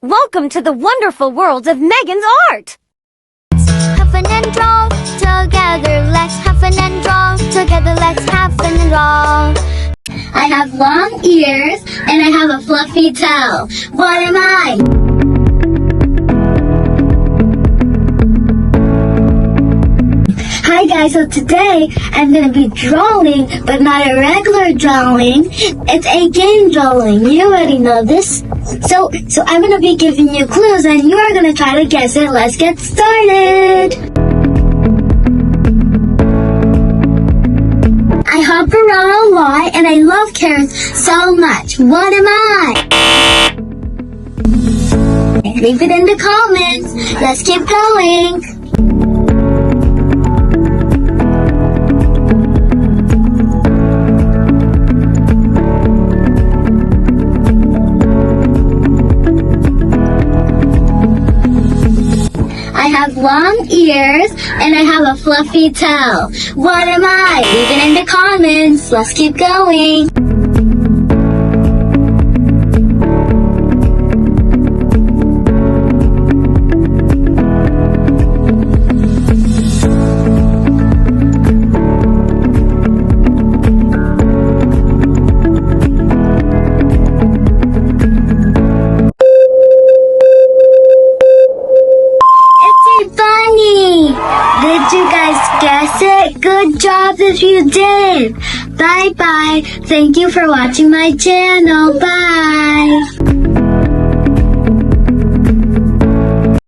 Welcome to the wonderful world of Megan's art! Have fun and draw together. Let's have fun and draw together. Let's have fun and draw. I have long ears and I have a fluffy tail. What am I? Hi guys, so today I'm going to be drawing, but not a regular drawing. It's a game drawing. You already know this. So I'm going to be giving you clues and you are going to try to guess it. Let's get started. I hop around a lot and I love carrots so much. What am I? Leave it in the comments. Let's keep going. I have long ears and I have a fluffy tail. What am I? Leave it in the comments. Let's keep going. Did you guys guess it? Good job if you did. Bye bye. Thank you for watching my channel. Bye.